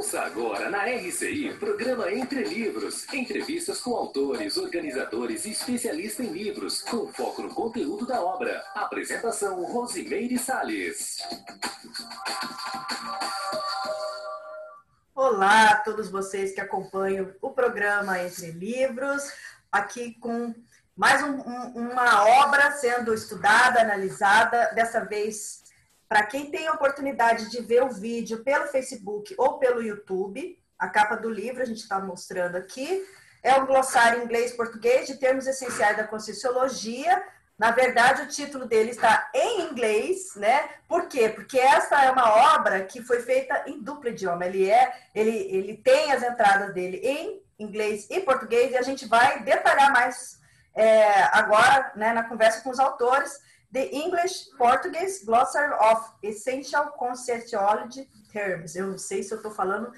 Ouça agora na RCI, programa Entre Livros. Entrevistas com autores, organizadores e especialistas em livros, com foco no conteúdo da obra. Apresentação Rosimeire Salles. Olá a todos vocês que acompanham o programa Entre Livros, aqui com mais uma obra sendo estudada, analisada, dessa vez para quem tem a oportunidade de ver o vídeo pelo Facebook ou pelo YouTube. A capa do livro a gente está mostrando aqui, é um glossário inglês-português de termos essenciais da Conscienciologia. Na verdade, o título dele está em inglês, né? Por quê? Porque essa é uma obra que foi feita em duplo idioma. Ele tem as entradas dele em inglês e português, e a gente vai detalhar mais agora, né, na conversa com os autores. The English Portuguese Glossary of Essential Conscienciology Terms. Eu não sei se eu estou falando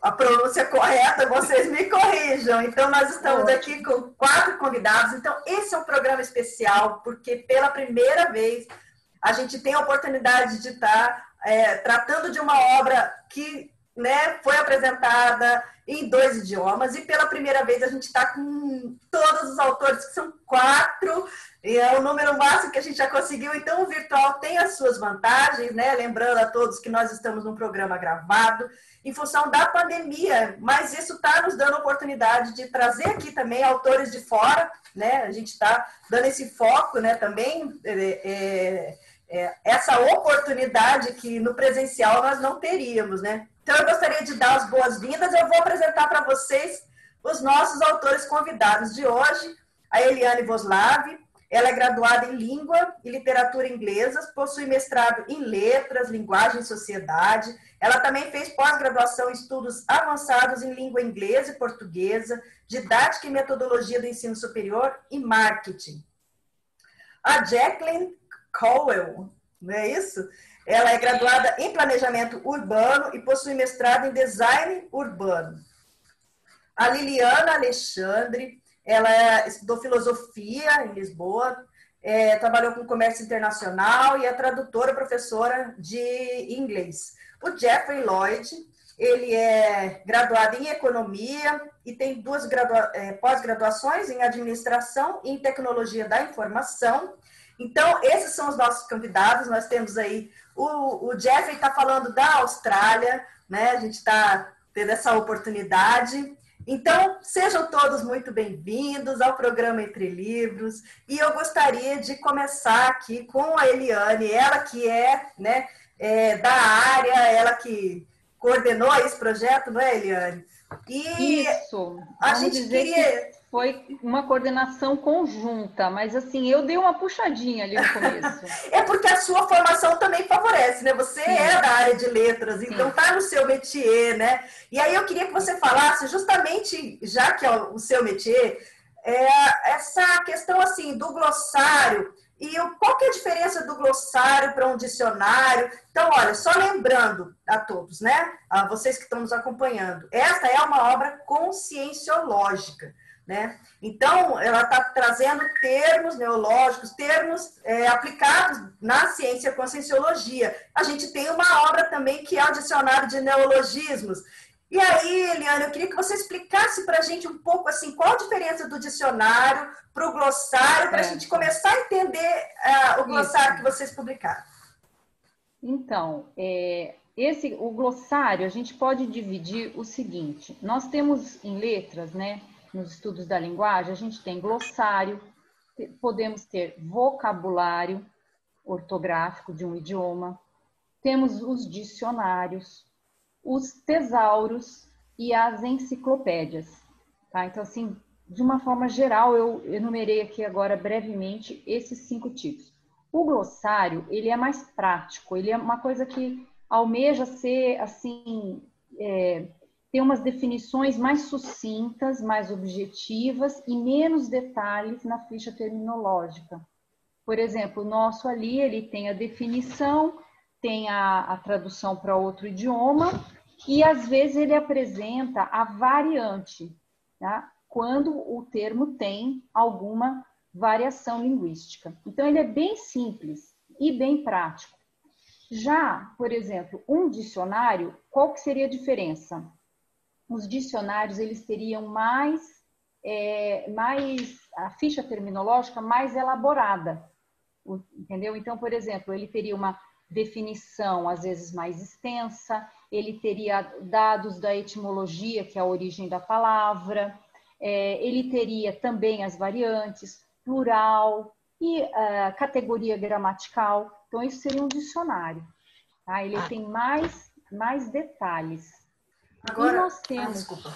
a pronúncia correta, vocês me corrijam. Então, nós estamos aqui com 4 convidados. Então, esse é um programa especial, porque pela primeira vez a gente tem a oportunidade de estar tratando de uma obra que, né, foi apresentada em 2 idiomas, e pela primeira vez a gente está com todos os autores, que são 4, e é o número máximo que a gente já conseguiu. Então, o virtual tem as suas vantagens, né? Lembrando a todos que nós estamos num programa gravado, em função da pandemia, mas isso está nos dando a oportunidade de trazer aqui também autores de fora, né? A gente está dando esse foco, né, também, essa oportunidade que no presencial nós não teríamos, né? Então, eu gostaria de dar as boas-vindas. Eu vou apresentar para vocês os nossos autores convidados de hoje. A Eliane Voslav, ela é graduada em Língua e Literatura Inglesas, possui mestrado em Letras, Linguagem e Sociedade. Ela também fez pós-graduação em Estudos Avançados em Língua Inglesa e Portuguesa, Didática e Metodologia do Ensino Superior e Marketing. A Jacqueline Cowell, não é isso? Ela é graduada em Planejamento Urbano e possui mestrado em Design Urbano. A Liliana Alexandre, ela estudou Filosofia em Lisboa, trabalhou com Comércio Internacional e é tradutora, professora de inglês. O Jeffrey Lloyd, ele é graduado em Economia e tem 2 pós-graduações em Administração e em Tecnologia da Informação. Então, esses são os nossos convidados. Nós temos aí, o Jeffrey está falando da Austrália, né? A gente está tendo essa oportunidade. Então, sejam todos muito bem-vindos ao programa Entre Livros. E eu gostaria de começar aqui com a Eliane, ela que né, da área, ela que coordenou esse projeto, não é, Eliane? E isso, a gente queria... Foi uma coordenação conjunta, mas assim, eu dei uma puxadinha ali no começo. É porque a sua formação também favorece, né? Você é da área de letras, então tá no seu métier, né? E aí eu queria que você falasse, justamente, já que é o seu métier, essa questão assim do glossário, e qual que é a diferença do glossário para um dicionário? Então, olha, só lembrando a todos, né? A vocês que estão nos acompanhando, esta é uma obra conscienciológica, né? Então, ela está trazendo termos neológicos, termos aplicados na ciência conscienciologia. A gente tem uma obra também que é o Dicionário de Neologismos. E aí, Eliane, eu queria que você explicasse para a gente um pouco assim, qual a diferença do dicionário para o glossário, para a gente começar a entender o glossário que vocês publicaram. Então, o glossário, a gente pode dividir o seguinte: nós temos em letras, né? Nos estudos da linguagem, a gente tem glossário, podemos ter vocabulário ortográfico de um idioma, temos os dicionários, os tesauros e as enciclopédias. Tá? Então, assim, de uma forma geral, eu enumerei aqui agora brevemente esses 5 tipos. O glossário, ele é mais prático, ele é uma coisa que almeja ser, assim, tem umas definições mais sucintas, mais objetivas e menos detalhes na ficha terminológica. Por exemplo, o nosso ali, ele tem a definição, tem a tradução para outro idioma e, às vezes, ele apresenta a variante, tá? Quando o termo tem alguma variação linguística. Então, ele é bem simples e bem prático. Já, por exemplo, um dicionário, qual que seria a diferença? Os dicionários, eles teriam a ficha terminológica mais elaborada, entendeu? Então, por exemplo, ele teria uma definição, às vezes, mais extensa, ele teria dados da etimologia, que é a origem da palavra, ele teria também as variantes, plural e categoria gramatical. Então, isso seria um dicionário. Tá? Ele tem mais detalhes. Agora, e nós temos... desculpa.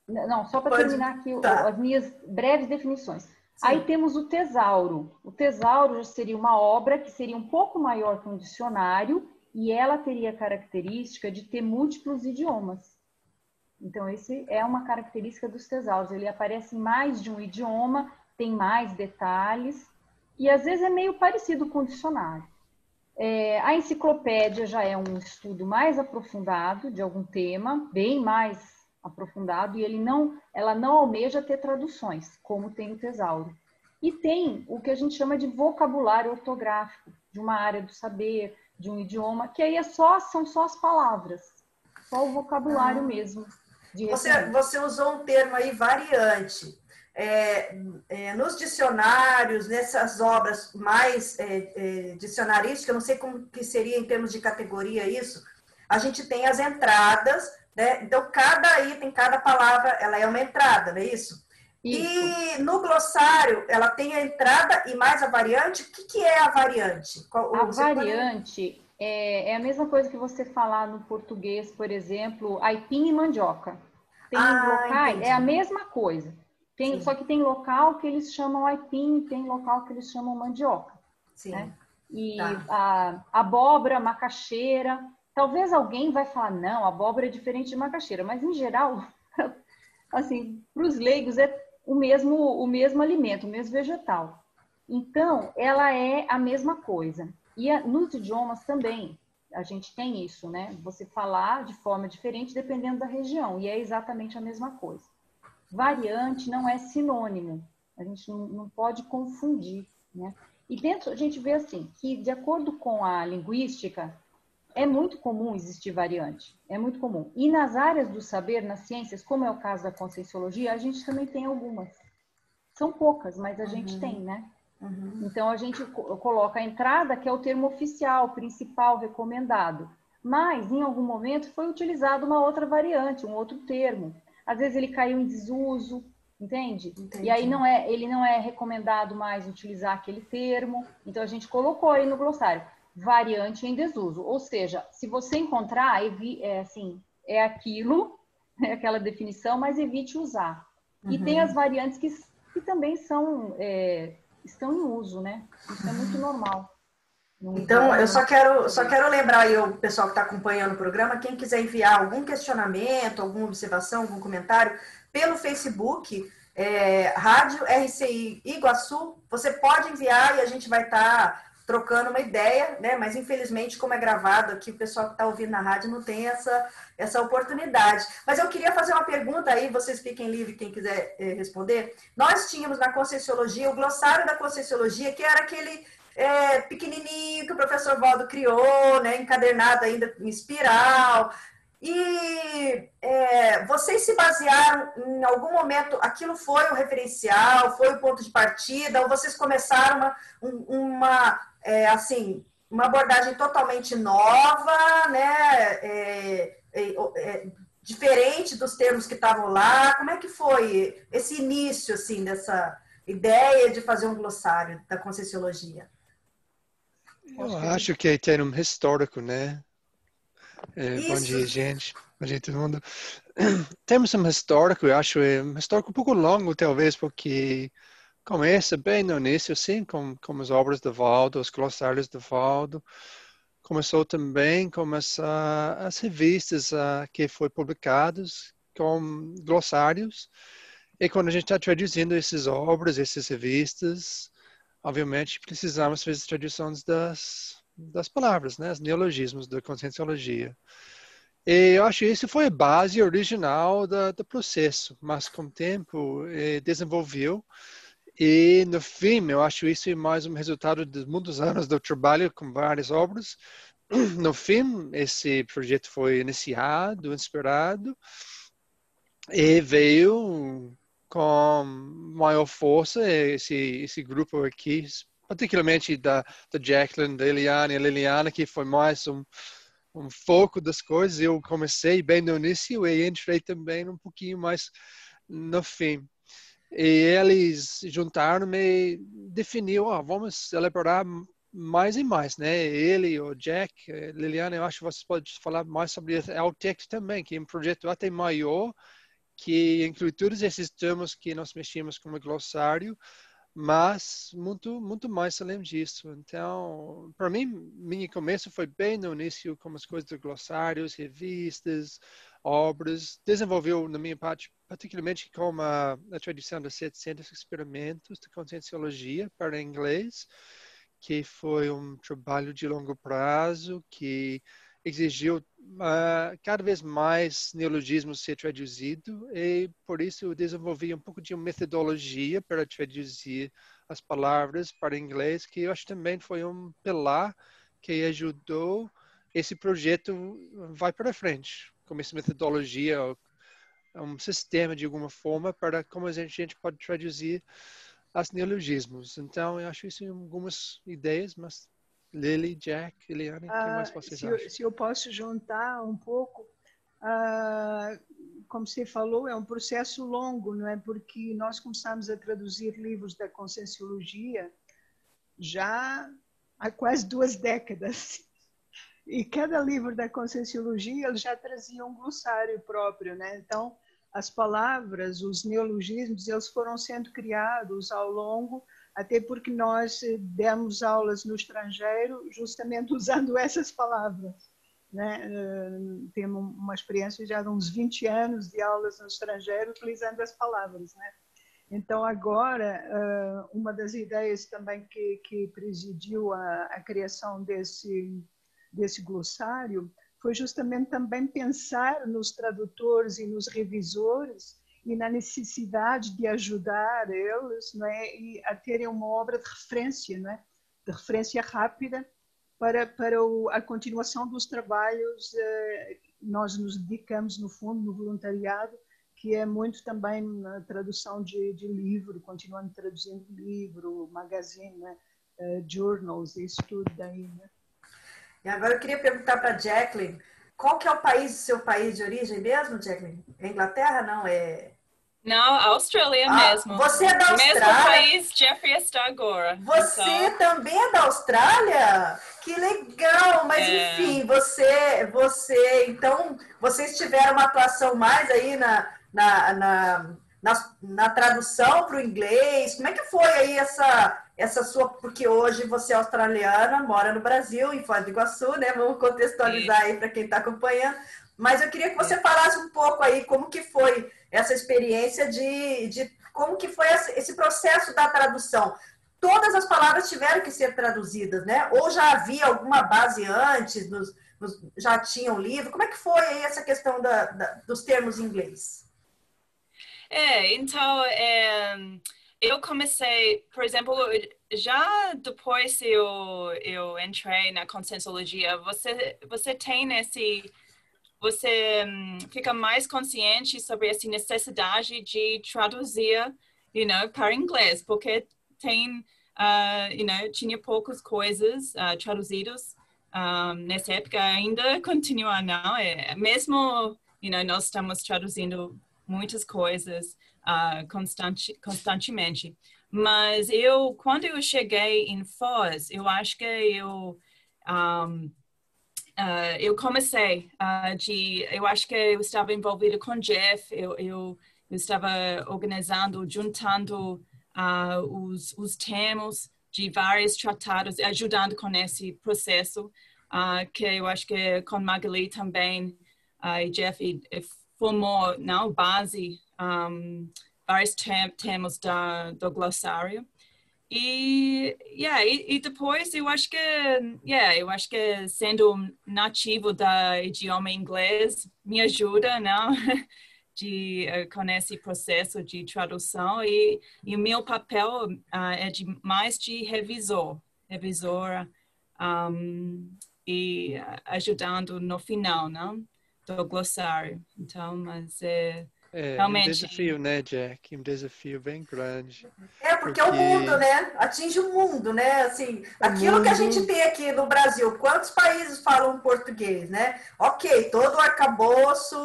Não, só para terminar aqui as minhas breves definições. Sim. Aí temos o tesauro. O tesauro já seria uma obra que seria um pouco maior que um dicionário e ela teria a característica de ter múltiplos idiomas. Então, esse é uma característica dos tesauros. Ele aparece em mais de um idioma, tem mais detalhes e às vezes é meio parecido com o dicionário. A enciclopédia já é um estudo mais aprofundado de algum tema, bem mais aprofundado, e ela não almeja ter traduções, como tem o tesauro. E tem o que a gente chama de vocabulário ortográfico, de uma área do saber, de um idioma, que aí são só as palavras, só o vocabulário mesmo. Você usou um termo aí, variante. Nos dicionários, nessas obras mais dicionarísticas, eu não sei como que seria em termos de categoria isso, a gente tem as entradas, né? Então, cada item, cada palavra, ela é uma entrada, não é isso? E no glossário, ela tem a entrada e mais a variante. O que é a variante? A variante é a mesma coisa que você falar no português, por exemplo, aipim e mandioca. Tem locais, entendi. É a mesma coisa. Só que tem local que eles chamam aipim, tem local que eles chamam mandioca. Sim. Né? E a abóbora, macaxeira. Talvez alguém vai falar, não, abóbora é diferente de macaxeira, mas em geral, assim, para os leigos é o mesmo alimento, o mesmo vegetal. Então, ela é a mesma coisa. E nos idiomas também, a gente tem isso, né? Você falar de forma diferente dependendo da região, e é exatamente a mesma coisa. Variante não é sinônimo, a gente não pode confundir, né? E dentro a gente vê assim, que de acordo com a linguística, é muito comum existir variante, é muito comum. E nas áreas do saber, nas ciências, como é o caso da conscienciologia, a gente também tem algumas. São poucas, mas a gente tem, né? Então, a gente coloca a entrada, que é o termo oficial, principal, recomendado. Mas, em algum momento, foi utilizado uma outra variante, um outro termo. Às vezes ele caiu em desuso, entende? E aí ele não é recomendado mais utilizar aquele termo. Então, a gente colocou aí no glossário. Variante em desuso, ou seja, se você encontrar, é aquilo, é aquela definição, mas evite usar. E tem as variantes que também estão em uso, né? Isso é muito normal. Então, eu só quero lembrar aí o pessoal que está acompanhando o programa, quem quiser enviar algum questionamento, alguma observação, algum comentário, pelo Facebook, Rádio RCI Iguaçu, você pode enviar e a gente vai estar trocando uma ideia, né? Mas infelizmente, como é gravado aqui, o pessoal que está ouvindo na rádio não tem essa oportunidade. Mas eu queria fazer uma pergunta aí, vocês fiquem livres, quem quiser responder. Nós tínhamos na Conscienciologia, o glossário da Conscienciologia, que era aquele pequenininho que o professor Valdo criou, né? Encadernado ainda em espiral. E vocês se basearam em algum momento, aquilo foi o referencial, foi o ponto de partida, ou vocês começaram uma abordagem totalmente nova, né? Diferente dos termos que estavam lá. Como é que foi esse início, assim, dessa ideia de fazer um glossário da Conscienciologia? Eu acho que tem um histórico, né? Bom dia, gente. Bom dia, todo mundo. Temos um histórico, eu acho, um histórico um pouco longo, talvez, porque começa bem no início, assim, com as obras do Valdo, os glossários do Valdo. Começou também com as revistas que foram publicadas com glossários. E quando a gente está traduzindo essas obras, essas revistas, obviamente precisamos fazer traduções das palavras, né? Os neologismos da conscienciologia. E eu acho que isso foi a base original do processo, mas com o tempo desenvolveu. E no fim, eu acho isso mais um resultado de muitos anos do trabalho com várias obras, no fim, esse projeto foi iniciado, inspirado, e veio com maior força esse grupo aqui, particularmente da Jacqueline, da Eliane, a Liliana, que foi mais um foco das coisas. Eu comecei bem no início e entrei também um pouquinho mais no fim. E eles juntaram-me e definiu, vamos elaborar mais e mais, né? Ele, o Jack, Liliana, eu acho que você pode falar mais sobre a Altec também, que é um projeto até maior, que inclui todos esses termos que nós mexemos como glossário, mas muito mais além disso. Então, para mim, meu começo foi bem no início com as coisas de glossários, revistas, obras. Desenvolveu, na minha parte, particularmente com a tradução de 700 experimentos de conscienciologia para inglês, que foi um trabalho de longo prazo, que exigiu cada vez mais neologismos ser traduzido, e por isso eu desenvolvi um pouco de uma metodologia para traduzir as palavras para inglês, que eu acho também foi um pilar que ajudou esse projeto vai para frente, com essa metodologia, um sistema de alguma forma para como a gente pode traduzir os neologismos. Então, eu acho isso algumas ideias, mas Lily, Jack, Eliane, o que mais vocês acham? Se eu posso juntar um pouco, como você falou, é um processo longo, não é? Porque nós começamos a traduzir livros da Conscienciologia já há quase 2 décadas. E cada livro da Conscienciologia ele já trazia um glossário próprio, né? Então, as palavras, os neologismos, eles foram sendo criados ao longo, até porque nós demos aulas no estrangeiro justamente usando essas palavras, né? Temos uma experiência já de uns 20 anos de aulas no estrangeiro utilizando as palavras, né? Então, agora, uma das ideias também que presidiu a criação desse glossário foi justamente também pensar nos tradutores e nos revisores e na necessidade de ajudar eles, não é? E a terem uma obra de referência, não é? De referência rápida para a continuação dos trabalhos. Nós nos dedicamos, no fundo, no voluntariado, que é muito também na tradução de livro, continuando traduzindo livro, magazine, né? Journals, isso tudo daí, né? E agora eu queria perguntar para a Jacqueline, qual que é o seu país de origem mesmo, Jacqueline? É Inglaterra? Não, Não, Austrália mesmo. Você é da Austrália? Mesmo país Jeffrey está agora. Você então... também é da Austrália? Que legal! Mas enfim, então, vocês tiveram uma atuação mais aí na tradução para o inglês. Como é que foi aí essa sua... Porque hoje você é australiana, mora no Brasil, em Foz do Iguaçu, né? Vamos contextualizar aí para quem está acompanhando. Mas eu queria que você falasse um pouco aí como que foi essa experiência de como que foi esse processo da tradução. Todas as palavras tiveram que ser traduzidas, né? Ou já havia alguma base antes, já tinha um livro? Como é que foi aí essa questão dos termos em inglês? Então, eu comecei, por exemplo, já depois eu entrei na Conscienciologia, você tem você fica mais consciente sobre essa necessidade de traduzir, para inglês, porque tinha poucas coisas traduzidas nessa época, ainda continua não, mesmo, nós estamos traduzindo muitas coisas constantemente, mas quando eu cheguei em Foz, eu acho que eu comecei eu acho que eu estava envolvida com Jeff, eu estava organizando, juntando os termos de vários tratados, ajudando com esse processo, que eu acho que com Magali também, e Jeff formou na base vários termos do glossário. E depois eu acho que sendo um nativo do idioma inglês me ajuda, não? Com esse processo de tradução e o meu papel é mais de revisora e ajudando no final, não? Do glossário. Então, mas realmente... um desafio, né, Jack? Um desafio bem grande. Porque é o mundo, né? Atinge o mundo, né? Assim, aquilo que a gente tem aqui no Brasil, quantos países falam português, né? Ok, todo o arcabouço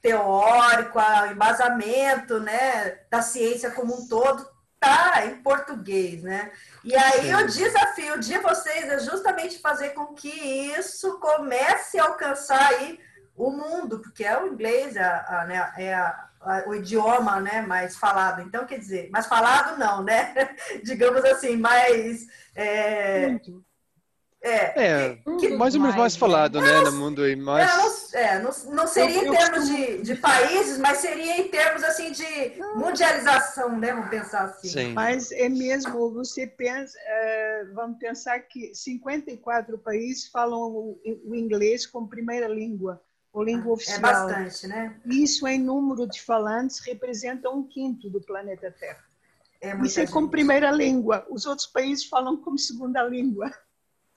teórico, o embasamento, né, da ciência como um todo tá em português, né? E aí o desafio de vocês é justamente fazer com que isso comece a alcançar aí o mundo, porque é o inglês, o idioma, né, mais falado. Então, quer dizer, mais falado não, né? Digamos assim, mais... mais ou menos mais falado, né, no mundo. E mais... não seria em termos de países, mas seria em termos, assim, de mundialização, né? Vamos pensar assim. Sim. Mas é mesmo, você pensa, vamos pensar que 54 países falam o inglês como primeira língua, ou língua oficial. É bastante, né? Isso, em número de falantes, representa 1/5 do planeta Terra. Isso é como gente. primeira língua. Os outros países falam como segunda língua.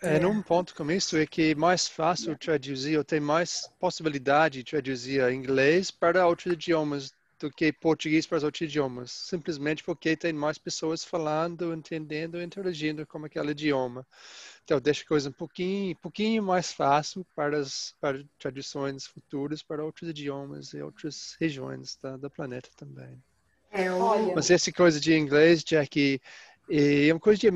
Um ponto com isso é que é mais fácil traduzir, ou tem mais possibilidade de traduzir inglês para outros idiomas do que português para os outros idiomas. Simplesmente porque tem mais pessoas falando, entendendo, interagindo com aquele idioma. Então, deixa a coisa um pouquinho mais fácil para traduções futuras para outros idiomas e outras regiões do planeta também. Mas essa coisa de inglês, Jack, é uma coisa de a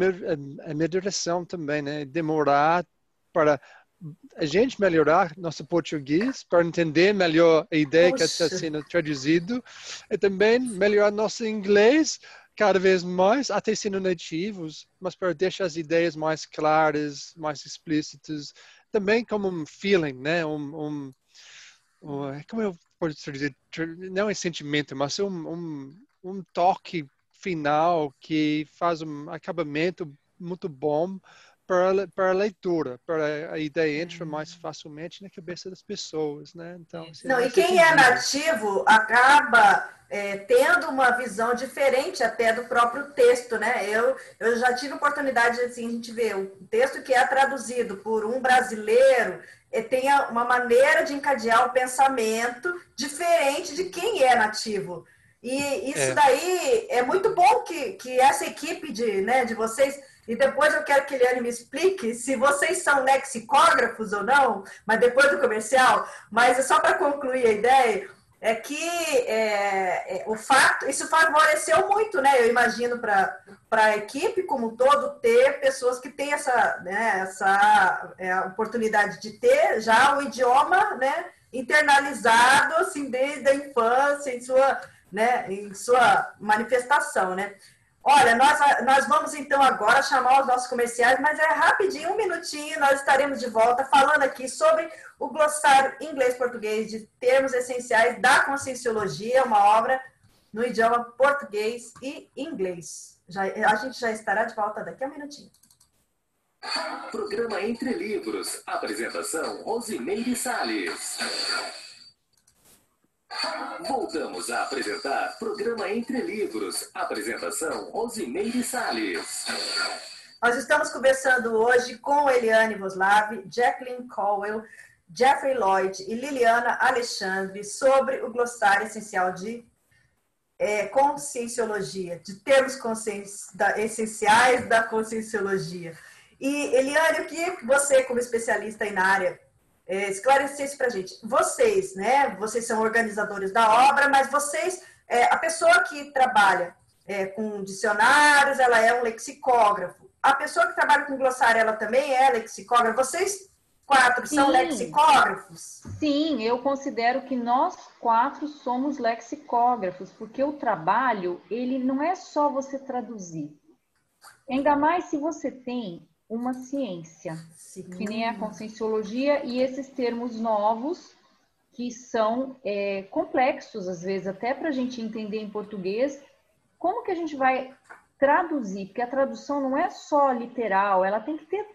minha direção também, né? Demorar para a gente melhorar nosso português, para entender melhor a ideia que está sendo traduzido, e também melhorar nosso inglês cada vez mais, até sendo nativos, mas para deixar as ideias mais claras, mais explícitas, também como um feeling, né? Como eu posso dizer? Não é sentimento, mas um toque final que faz um acabamento muito bom para a leitura, para a ideia entra mais facilmente na cabeça das pessoas, né? Então, não, e quem é nativo acaba tendo uma visão diferente até do próprio texto, né? Eu já tive oportunidade, assim, a gente vê o texto que é traduzido por um brasileiro tem uma maneira de encadear o pensamento diferente de quem é nativo. E isso daí é muito bom que essa equipe de vocês, e depois eu quero que a Eliane me explique se vocês são lexicógrafos ou não, mas depois do comercial, mas é só para concluir a ideia, é que isso favoreceu muito, né? Eu imagino para a equipe como um todo ter pessoas que têm essa oportunidade de ter já o idioma, né, internalizado assim, desde a infância, em sua manifestação, né? Olha, nós vamos então agora chamar os nossos comerciais, mas é rapidinho, 1 minutinho, nós estaremos de volta falando aqui sobre o glossário inglês-português de termos essenciais da Conscienciologia, uma obra no idioma português e inglês. A gente já estará de volta daqui a 1 minutinho. Programa Entre Livros. Apresentação, Rosimeire Salles. Voltamos a apresentar Programa Entre Livros. Apresentação, Rosimeire Salles. Nós estamos conversando hoje com Eliane Voslav, Jacqueline Cowell, Jeffrey Lloyd e Liliana Alexandre sobre o glossário essencial de Conscienciologia, de termos essenciais da Conscienciologia. E, Eliane, eu queria que você, como especialista aí na área, esclarecesse para a gente. Vocês, né? Vocês são organizadores da obra, mas vocês, a pessoa que trabalha com dicionários, ela é um lexicógrafo. A pessoa que trabalha com glossário, ela também é lexicógrafa. Vocês 4 são lexicógrafos? Sim, eu considero que nós 4 somos lexicógrafos, porque o trabalho, ele não é só você traduzir. Ainda mais se você tem uma ciência, que nem a Conscienciologia e esses termos novos, que são complexos, às vezes, até para a gente entender em português, como que a gente vai traduzir? Porque a tradução não é só literal, ela tem que ter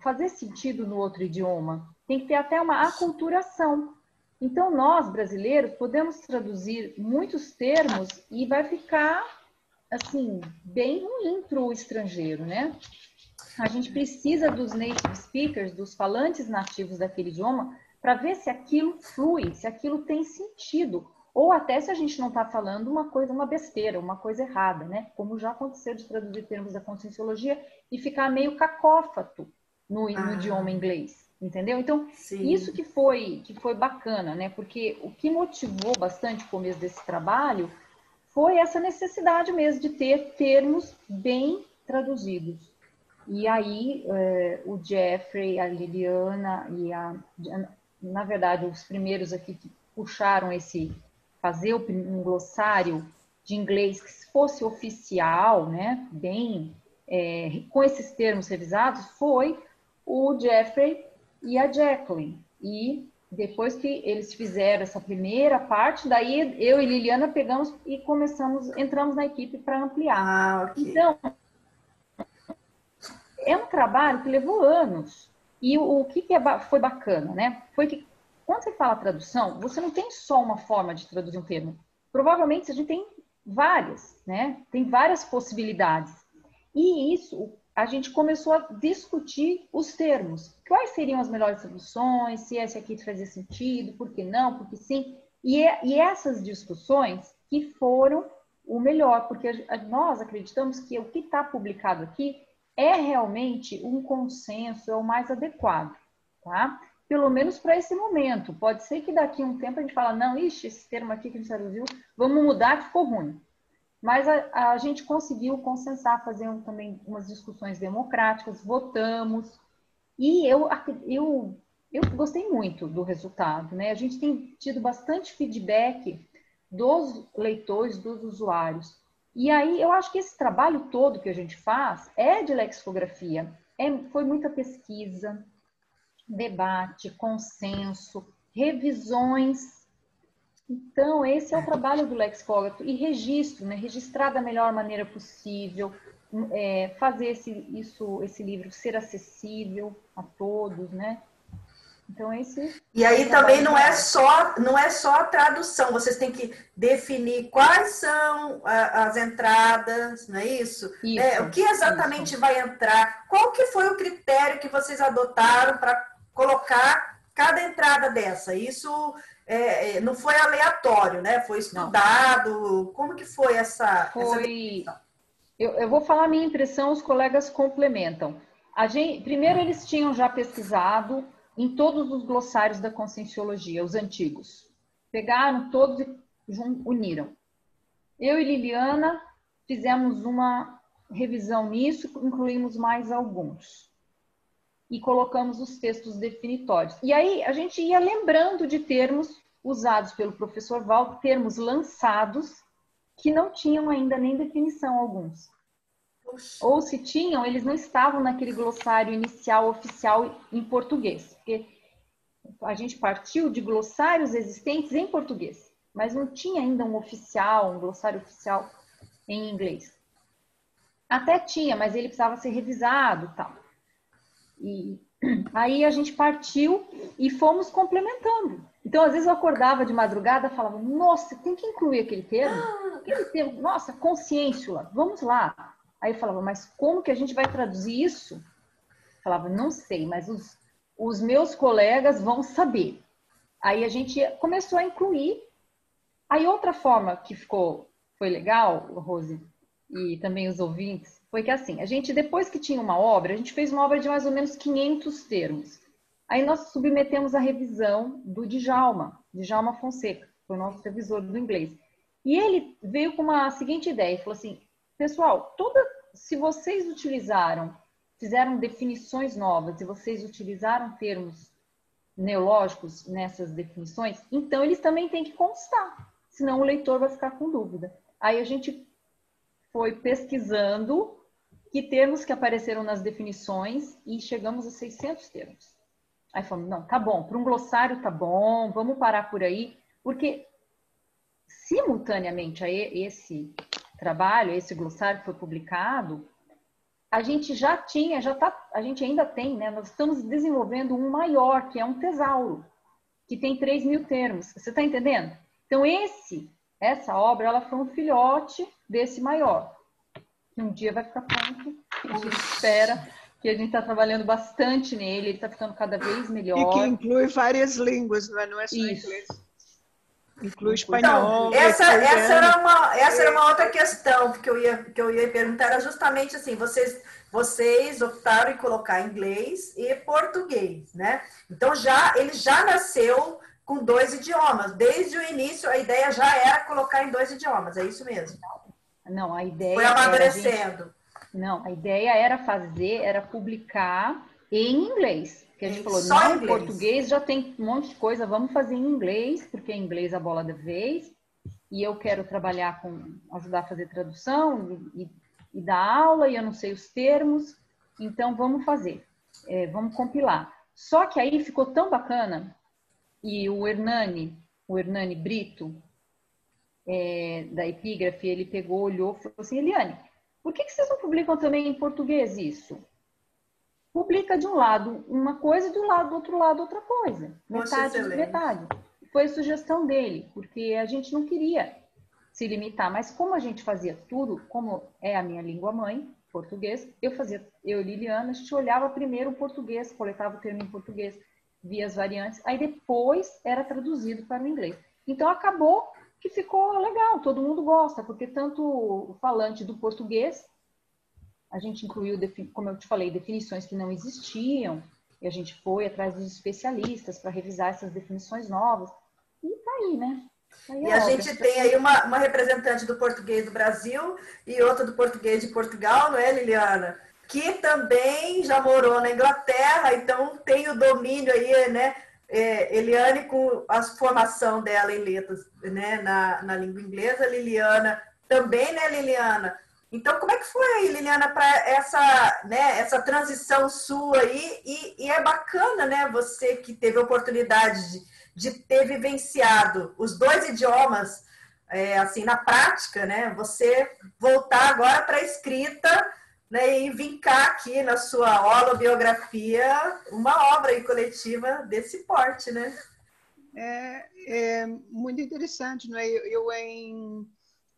fazer sentido no outro idioma, tem que ter até uma aculturação. Então, nós, brasileiros, podemos traduzir muitos termos e vai ficar, assim, bem ruim para o estrangeiro, né? A gente precisa dos native speakers, dos falantes nativos daquele idioma, para ver se aquilo flui, se aquilo tem sentido. Ou até se a gente não está falando uma coisa, uma besteira, uma coisa errada, né? Como já aconteceu de traduzir termos da conscienciologia e ficar meio cacófato no idioma inglês, entendeu? Então, Sim. isso que foi bacana, né? Porque o que motivou bastante o começo desse trabalho foi essa necessidade mesmo de ter termos bem traduzidos. E aí, o Jeffrey, a Liliana e na verdade, os primeiros aqui que puxaram fazer um glossário de inglês que fosse oficial, né, bem, com esses termos revisados, foi o Jeffrey e a Jacqueline. E depois que eles fizeram essa primeira parte, daí eu e Liliana pegamos e entramos na equipe para ampliar. Ok. Então, é um trabalho que levou anos. E o que foi bacana, né? Foi que quando você fala tradução, você não tem só uma forma de traduzir um termo. Provavelmente a gente tem várias, né? Tem várias possibilidades. E isso, a gente começou a discutir os termos. Quais seriam as melhores traduções? Se esse aqui fazia sentido? Por que não? Por que sim? E essas discussões que foram o melhor, porque nós acreditamos que o que está publicado aqui é realmente um consenso, é o mais adequado, tá? Pelo menos para esse momento. Pode ser que daqui a um tempo a gente fala, não, ixi, esse termo aqui que a gente traduziu, vamos mudar que ficou ruim. Mas a gente conseguiu consensar, fazer também umas discussões democráticas, votamos, e eu gostei muito do resultado, né? A gente tem tido bastante feedback dos leitores, dos usuários. E aí, eu acho que esse trabalho todo que a gente faz é de lexicografia. Foi muita pesquisa, debate, consenso, revisões. Então, esse é o trabalho do lexicógrafo. E registro, né? Registrar da melhor maneira possível, fazer esse livro ser acessível a todos, né? Então, E aí também não é só a tradução, vocês têm que definir quais são as entradas, não é isso? O que exatamente vai entrar? Qual que foi o critério que vocês adotaram para colocar cada entrada dessa? Isso não foi aleatório, né? Foi estudado. Não. Como que foi essa eu vou falar a minha impressão, os colegas complementam. Primeiro, eles tinham já pesquisado em todos os glossários da conscienciologia, os antigos. Pegaram todos e uniram. Eu e Liliana fizemos uma revisão nisso, incluímos mais alguns. E colocamos os textos definitórios. E aí a gente ia lembrando de termos usados pelo professor Walter, termos lançados, que não tinham ainda nem definição alguns. Ou se tinham, eles não estavam naquele glossário inicial oficial em português. Porque a gente partiu de glossários existentes em português, mas não tinha ainda um glossário oficial em inglês. Até tinha, mas ele precisava ser revisado e tal. E aí a gente partiu e fomos complementando. Então, às vezes eu acordava de madrugada e falava, nossa, tem que incluir aquele termo. Nossa, consciência, vamos lá. Aí eu falava, mas como que a gente vai traduzir isso? Eu falava, não sei, mas os meus colegas vão saber. Aí a gente começou a incluir. Aí outra forma que foi legal, Rose, e também os ouvintes, foi que assim, a gente, depois que tinha uma obra, a gente fez uma obra de mais ou menos 500 termos. Aí nós submetemos a revisão do Djalma Fonseca, que foi o nosso revisor do inglês. E ele veio com uma seguinte ideia, ele falou assim, pessoal, se vocês fizeram definições novas e vocês utilizaram termos neológicos nessas definições, então eles também têm que constar, senão o leitor vai ficar com dúvida. Aí a gente foi pesquisando que termos que apareceram nas definições e chegamos a 600 termos. Aí falamos, não, tá bom, para um glossário tá bom, vamos parar por aí, porque simultaneamente a esse trabalho, esse glossário que foi publicado, a gente a gente ainda tem, né? Nós estamos desenvolvendo um maior, que é um tesauro, que tem 3.000 termos. Você está entendendo? Então, essa obra, ela foi um filhote desse maior, que um dia vai ficar pronto, a gente espera, que a gente está trabalhando bastante nele, ele está ficando cada vez melhor. E que inclui várias línguas, não é só Isso. inglês. Inclui espanhol. Então, essa era uma outra questão que eu ia perguntar, era justamente assim, vocês optaram em colocar inglês e português, né? Então, ele já nasceu com 2 idiomas. Desde o início, a ideia já era colocar em 2 idiomas, é isso mesmo? Não, a ideia foi amadurecendo. A ideia era publicar em inglês. Que a gente falou, só não, inglês. Português já tem um monte de coisa, vamos fazer em inglês, porque em inglês é a bola da vez. E eu quero trabalhar ajudar a fazer tradução e dar aula, e eu não sei os termos, então vamos fazer, vamos compilar. Só que aí ficou tão bacana, e o Hernani Brito, da Epígrafe, ele pegou, olhou e falou assim, Eliane, por que vocês não publicam também em português isso? Publica de um lado uma coisa e do outro lado outra coisa. Metade de metade. Foi a sugestão dele, porque a gente não queria se limitar, mas como a gente fazia tudo, como é a minha língua mãe, português, eu e Liliana, a gente olhava primeiro o português, coletava o termo em português, via as variantes, aí depois era traduzido para o inglês. Então acabou que ficou legal, todo mundo gosta, porque tanto o falante do português, a gente incluiu, como eu te falei, definições que não existiam, e a gente foi atrás dos especialistas para revisar essas definições novas, e tá aí, né? E a gente tem aí uma representante do português do Brasil e outra do português de Portugal, não é, Liliana? Que também já morou na Inglaterra, então tem o domínio aí, né? Eliane com a formação dela em letras, né? Na língua inglesa, Liliana também, né, Liliana? Então, como é que foi, Liliana, para essa transição sua aí? E é bacana, né? Você que teve a oportunidade de ter vivenciado os 2 idiomas, assim, na prática, né? Você voltar agora para a escrita, né? E vincar aqui na sua holobiografia uma obra aí coletiva desse porte, né? É muito interessante, não é?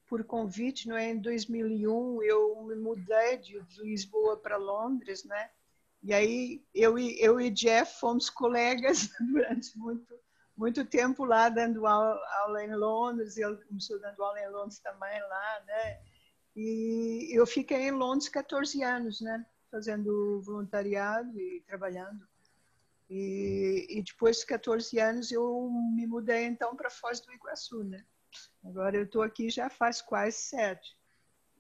Por convite, não é? Em 2001, eu me mudei de Lisboa para Londres, né? E aí eu e Jeff fomos colegas durante muito tempo lá, dando aula em Londres, ele começou dando aula em Londres também lá, né? E eu fiquei em Londres 14 anos, né? Fazendo voluntariado e trabalhando. E depois de 14 anos eu me mudei então para Foz do Iguaçu, né? Agora eu estou aqui já faz quase 7.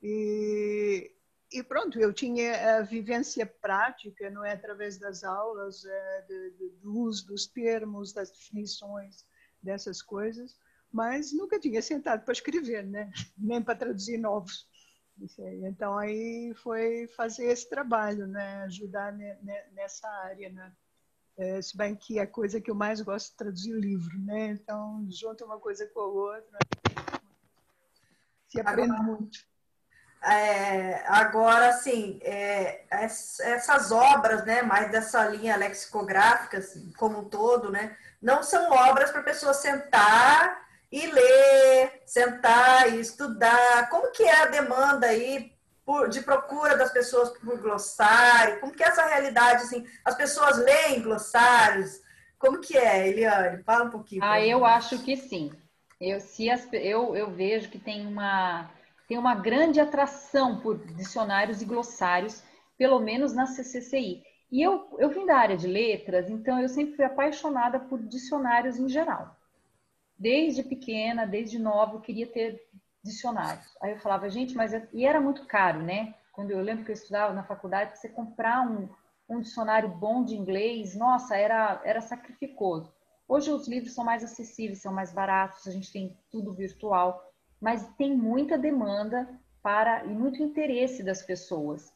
E pronto, eu tinha a vivência prática, não é, através das aulas, do uso dos termos, das definições, dessas coisas, mas nunca tinha sentado para escrever, né? Nem para traduzir novos. Então aí foi fazer esse trabalho, né? Ajudar nessa área, né? Se bem que a coisa que eu mais gosto de traduzir livro, né? Então junta uma coisa com a outra, se aprende muito. Agora, assim, essas obras, né, mais dessa linha lexicográfica, assim, como um todo, né, não são obras para a pessoa sentar e ler, sentar e estudar. Como que é a demanda aí de procura das pessoas por glossário? Como que é essa realidade, assim? As pessoas leem glossários? Como que é, Eliane? Fala um pouquinho. Eu acho que sim. Eu vejo que tem uma grande atração por dicionários e glossários, pelo menos na CCCI. E eu vim da área de letras, então eu sempre fui apaixonada por dicionários em geral. Desde pequena, desde nova, eu queria ter dicionários. Aí eu falava, gente, e era muito caro, né? Quando eu lembro que eu estudava na faculdade, você comprar um dicionário bom de inglês, nossa, era sacrificoso. Hoje os livros são mais acessíveis, são mais baratos, a gente tem tudo virtual, mas tem muita demanda e muito interesse das pessoas.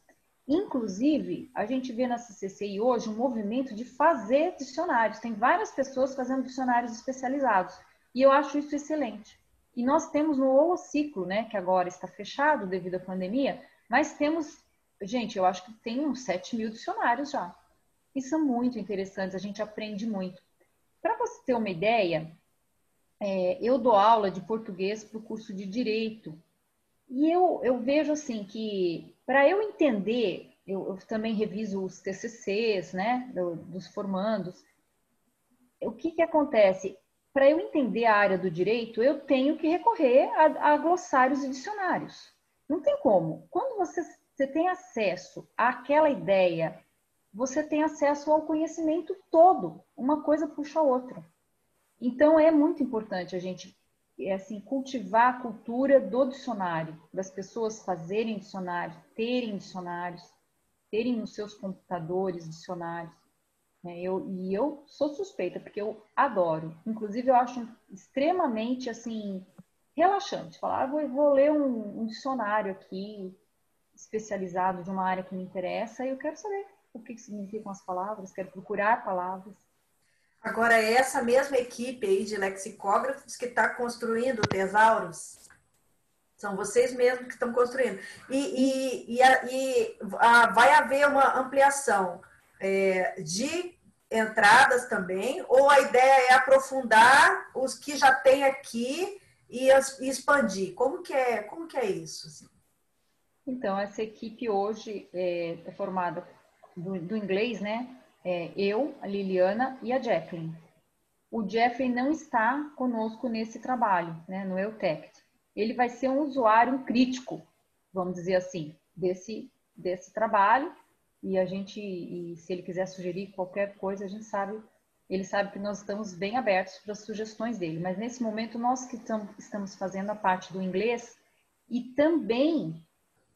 Inclusive, a gente vê na CCCI hoje um movimento de fazer dicionários. Tem várias pessoas fazendo dicionários especializados. E eu acho isso excelente. E nós temos no Holociclo, né, que agora está fechado devido à pandemia, mas temos, gente, eu acho que tem uns 7.000 dicionários já. E são muito interessantes, a gente aprende muito. Para você ter uma ideia, eu dou aula de português para o curso de Direito. E eu vejo assim que, para eu entender eu também reviso os TCCs, né, dos formandos. O que acontece? Para eu entender a área do direito, eu tenho que recorrer a glossários e dicionários. Não tem como. Quando você tem acesso àquela ideia, você tem acesso ao conhecimento todo. Uma coisa puxa a outra. Então, é muito importante a gente assim, cultivar a cultura do dicionário, das pessoas fazerem dicionários, terem nos seus computadores dicionários. Eu sou suspeita, porque eu adoro. Inclusive, eu acho extremamente assim, relaxante. Falar, vou ler um dicionário aqui, especializado de uma área que me interessa, e eu quero saber o que significam as palavras, quero procurar palavras. Agora, é essa mesma equipe aí de lexicógrafos que está construindo o Tesauros? São vocês mesmos que estão construindo. Vai haver uma ampliação de entradas também, ou a ideia é aprofundar os que já tem aqui e expandir? Como que é isso? Assim? Então, essa equipe hoje é formada do inglês, né? Eu, a Liliana e a Jacqueline. O Jeffrey não está conosco nesse trabalho, né, no EUTECT. Ele vai ser um usuário crítico, vamos dizer assim, desse trabalho. E se ele quiser sugerir qualquer coisa, ele sabe que nós estamos bem abertos para as sugestões dele. Mas nesse momento, nós que estamos fazendo a parte do inglês e também,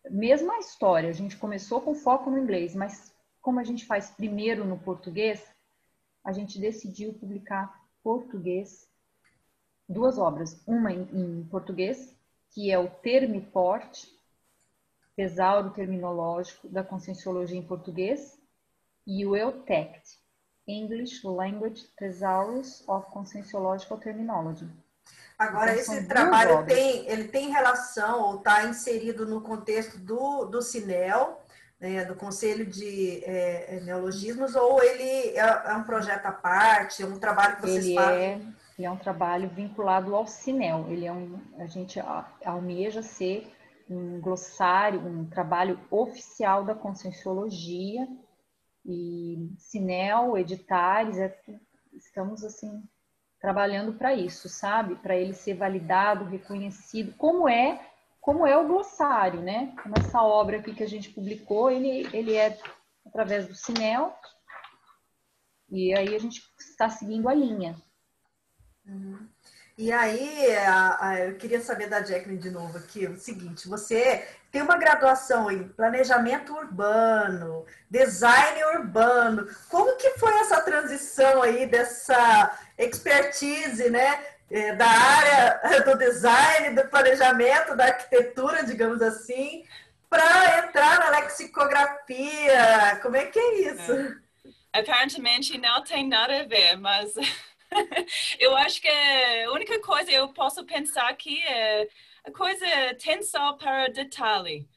mesma história, a gente começou com foco no inglês, mas como a gente faz primeiro no português, a gente decidiu publicar português, 2 obras. Uma em português, que é o Termiport, Tesauro Terminológico da Conscienciologia em Português, e o EUTECT, English Language Thesaurus of Conscienciological Terminology. Agora, então, esse trabalho ele tem relação ou está inserido no contexto do CINEL, né, do Conselho de Neologismos, ou ele é um projeto à parte, é um trabalho que vocês fazem? Ele é um trabalho vinculado ao CINEL. A gente almeja ser um glossário, um trabalho oficial da Conscienciologia, e CINEL, editares, estamos assim trabalhando para isso, sabe? Para ele ser validado, reconhecido, como é o glossário, né? Como essa obra aqui que a gente publicou, ele é através do CINEL, e aí a gente está seguindo a linha. Uhum. E aí, eu queria saber da Jacqueline de novo aqui, o seguinte, você tem uma graduação em planejamento urbano, design urbano, como que foi essa transição aí dessa expertise, né, da área do design, do planejamento, da arquitetura, digamos assim, para entrar na lexicografia? Como é que é isso? Aparentemente não tem nada a ver, mas eu acho que a única coisa que eu posso pensar aqui é a coisa atenção para detalhe,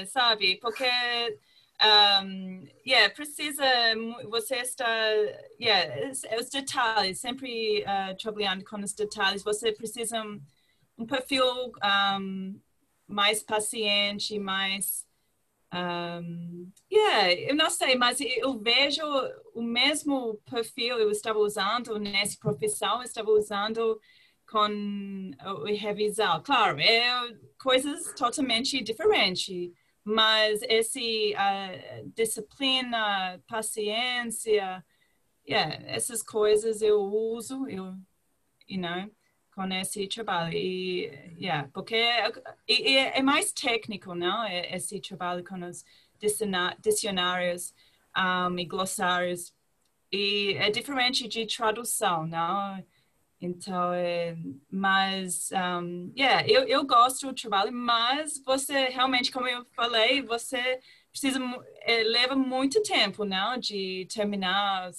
sabe? Porque precisa você estar os detalhes, sempre trabalhando com os detalhes. Você precisa um perfil mais paciente, mais eu não sei, mas eu vejo o mesmo perfil eu estava usando nessa profissão, eu estava usando com revisão. Claro, coisas totalmente diferentes, mas disciplina, paciência, essas coisas eu uso, com esse trabalho. Porque é mais técnico, não? Esse trabalho com os dicionários e glossários. E é diferente de tradução, não? Então, eu gosto do trabalho, mas você realmente, como eu falei, você precisa, leva muito tempo, não? De terminar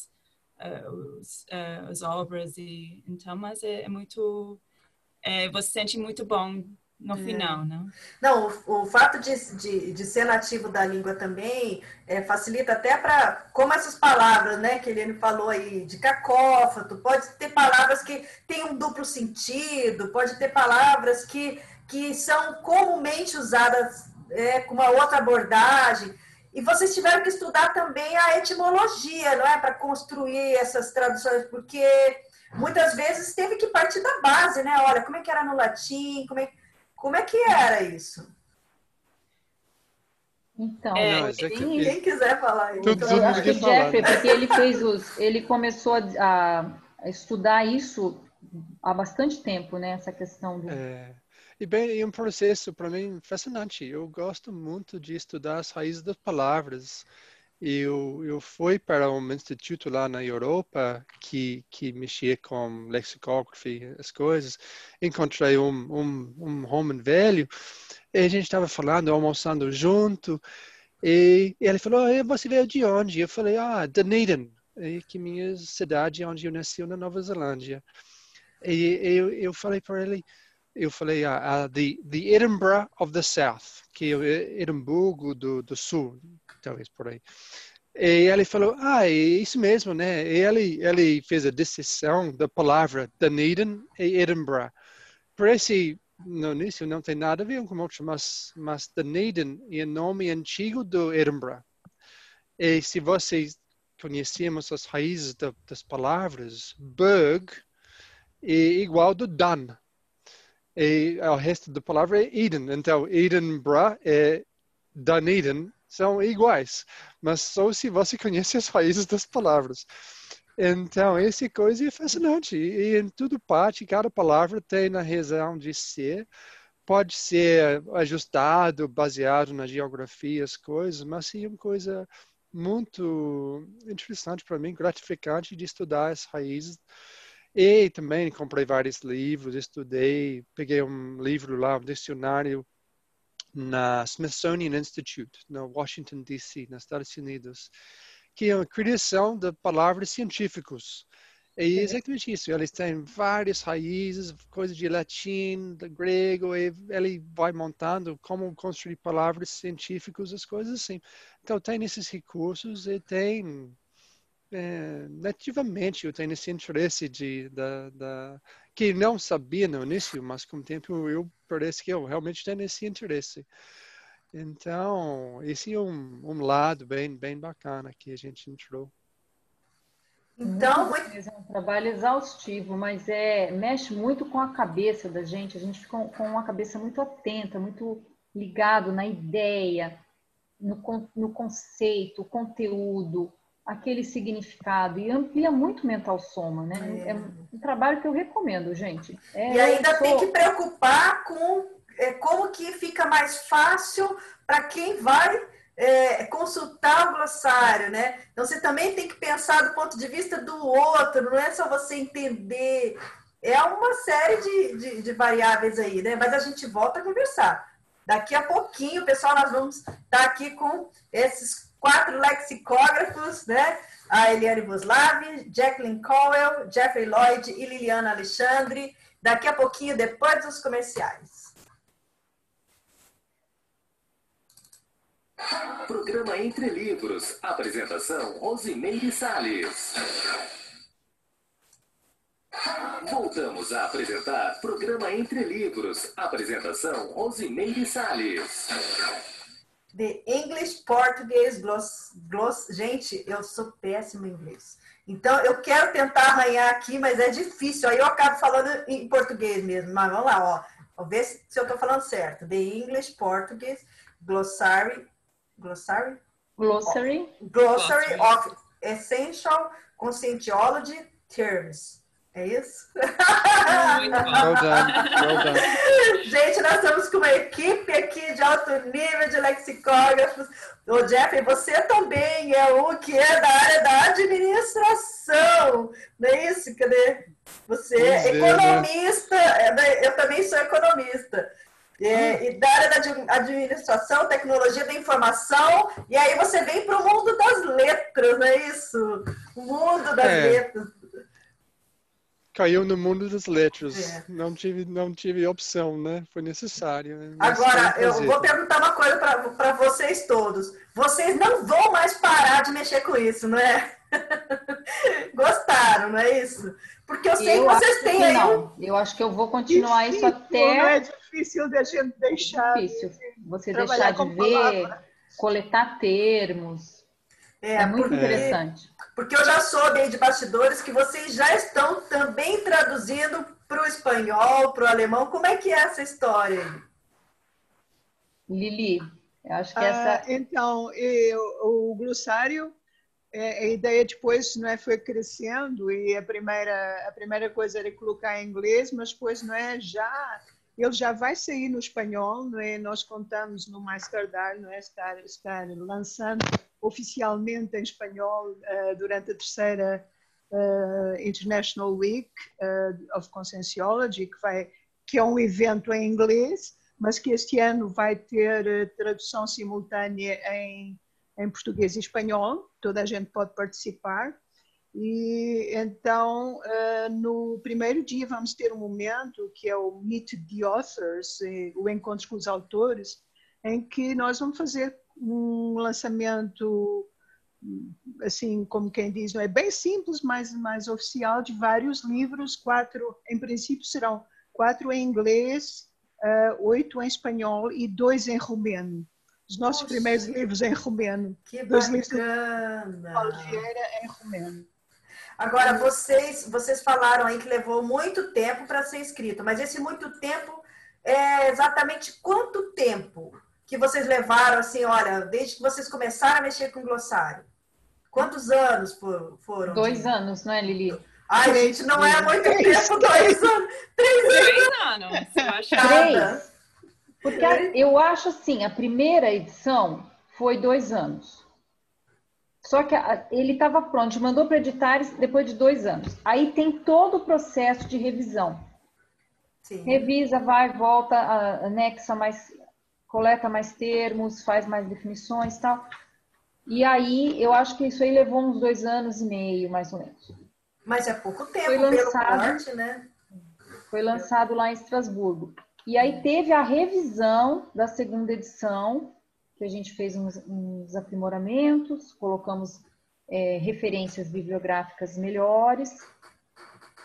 as obras, mas é muito, você sente muito bom no final, não? Não, o fato de ser nativo da língua também facilita até para, como essas palavras, né, que ele falou aí, de cacófato, pode ter palavras que têm um duplo sentido, pode ter palavras que são comumente usadas com uma outra abordagem. E vocês tiveram que estudar também a etimologia, não é? Para construir essas traduções, porque muitas vezes teve que partir da base, né? Olha, como é que era no latim, como é que era isso? Então, quem quiser falar aí. Eu acho que o Jeffrey, porque ele começou a estudar isso há bastante tempo, né? Essa questão do... E bem, é um processo para mim fascinante. Eu gosto muito de estudar as raízes das palavras. Eu fui para um instituto lá na Europa que mexia com lexicografia, as coisas. Encontrei um homem velho e a gente estava falando, almoçando junto. E ele falou, você veio de onde? Eu falei, Dunedin, que é minha cidade onde eu nasci na Nova Zelândia. E eu falei para ele, the Edinburgh of the South, que é o Edimburgo do Sul, talvez por aí. E ele falou, é isso mesmo, né? E ele fez a distinção da palavra Dunedin e Edinburgh. Parece, no início, não tem nada a ver com o outro, mas Dunedin é o nome antigo do Edinburgh. E se vocês conhecemos as raízes das palavras, Burg é igual do Dun. E o resto da palavra é Eden. Então, Edinburgh e Dunedin são iguais, mas só se você conhece as raízes das palavras. Então, essa coisa é fascinante. E em tudo parte, cada palavra tem a razão de ser. Pode ser ajustado, baseado na geografia, as coisas, mas é uma coisa muito interessante para mim, gratificante de estudar as raízes. E também comprei vários livros, estudei, peguei um livro lá, um dicionário na Smithsonian Institute, no Washington, D.C., nos Estados Unidos, que é uma criação de palavras científicas. E é exatamente isso, eles têm várias raízes, coisas de latim, de grego, e ele vai montando como construir palavras científicas, as coisas assim. Então, tem esses recursos e tem... nativamente eu tenho esse interesse que não sabia no início, mas com o tempo eu parece que eu realmente tenho esse interesse. Então, esse é um lado bem bacana que a gente entrou. Então, é um trabalho exaustivo, mas mexe muito com a cabeça da gente. A gente fica com uma cabeça muito atenta, muito ligado na ideia, no conceito, conteúdo, aquele significado, e amplia muito o mental soma, né? É um trabalho que eu recomendo, gente. E ainda tem que preocupar com como que fica mais fácil para quem vai consultar o glossário, né? Então, você também tem que pensar do ponto de vista do outro, não é só você entender. É uma série de variáveis aí, né? Mas a gente volta a conversar. Daqui a pouquinho, pessoal, nós vamos estar aqui com esses 4 lexicógrafos, né? A Eliane Buslavi, Jacqueline Cowell, Jeffrey Lloyd e Liliana Alexandre. Daqui a pouquinho, depois dos comerciais. Programa Entre Livros. Apresentação, Rosimeire Salles. Voltamos a apresentar Programa Entre Livros. Apresentação, Rosimeire Salles. The English Portuguese Gloss. Gente, eu sou péssimo em inglês. Então, eu quero tentar arranhar aqui, mas é difícil. Aí eu acabo falando em português mesmo. Mas vamos lá, ó. Vamos ver se eu estou falando certo. The English Portuguese Glossary of Essential Conscientiology Terms. É isso? Well done. Gente, nós estamos com uma equipe aqui de alto nível de lexicógrafos. O Jeffrey, você também é um que é da área da administração. Não é isso? Cadê? Você é economista. Eu também sou economista. E da área da administração, tecnologia da informação, e aí você vem para o mundo das letras, não é isso? O mundo das letras. Caiu no mundo das letras. Não tive opção, né? Foi necessário. Agora, eu vou perguntar uma coisa para vocês todos. Vocês não vão mais parar de mexer com isso, não é? Gostaram, não é isso? Porque eu sei que vocês têm aí. Não, eu acho que eu vou continuar isso até. Não é difícil da gente deixar. Difícil. Você deixar de ver. coletar termos. É muito interessante. Porque eu já soube aí de bastidores que vocês já estão também traduzindo para o espanhol, para o alemão. Como é que é essa história aí? Lili, eu acho que essa... Então, o glossário, a ideia depois, não é, foi crescendo, e a primeira coisa era colocar em inglês, mas depois, não é, ele já vai sair no espanhol, não é? Nós contamos no mais tardar, não é, estar lançando oficialmente em espanhol durante a terceira International Week of Conscienciology, que é um evento em inglês, mas que este ano vai ter tradução simultânea em português e espanhol, toda a gente pode participar. E então, no primeiro dia vamos ter um momento que é o Meet the Authors, o encontro com os autores, em que nós vamos fazer um lançamento, assim, como quem diz, não é bem simples, mas mais oficial, de vários livros, 4, em princípio serão 4 em inglês, 8 em espanhol e 2 em romeno. Os nossos primeiros livros em romeno. Que bacana! Livros de Paulo Vieira em romeno. Agora, vocês falaram aí que levou muito tempo para ser escrito, mas esse muito tempo é exatamente quanto tempo que vocês levaram, assim, olha, desde que vocês começaram a mexer com glossário? Quantos anos foram? 2 anos, não é, Lili? Ai, gente, não é muito tempo, 2 anos. 3 anos, eu acho. 3. Porque eu acho assim, a primeira edição foi 2 anos. Só que ele estava pronto, mandou para editar depois de 2 anos. Aí tem todo o processo de revisão. Sim. Revisa, vai, volta, anexa mais, coleta mais termos, faz mais definições e tal. E aí, eu acho que isso aí levou uns 2 anos e meio, mais ou menos. Mas é pouco tempo, foi lançado, pelo porte, né? Foi lançado lá em Estrasburgo. E aí teve a revisão da segunda edição, que a gente fez uns aprimoramentos, colocamos referências bibliográficas melhores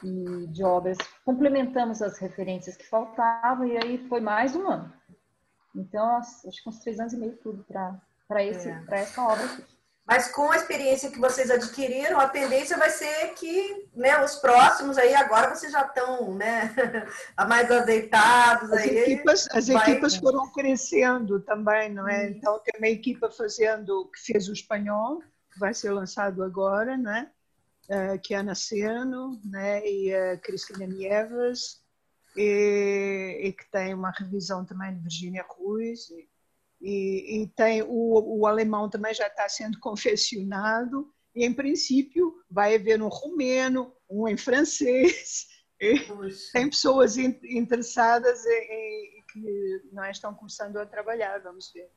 e de obras, complementamos as referências que faltavam, e aí foi mais 1 ano. Então, acho que uns 3 anos e meio tudo para essa obra aqui. Mas com a experiência que vocês adquiriram, a tendência vai ser que, né, os próximos aí agora vocês já estão, né, mais azeitados. As equipas foram crescendo também, não é? Então tem uma equipa que fez o espanhol, que vai ser lançado agora, não é? Que é a Ana Seno, né? E a Cristina Nieves, e que tem uma revisão também de Virginia Ruiz. E tem o alemão também já está sendo confeccionado, e em princípio vai haver um romeno, um em francês. Tem pessoas interessadas e que não estão começando a trabalhar, vamos ver.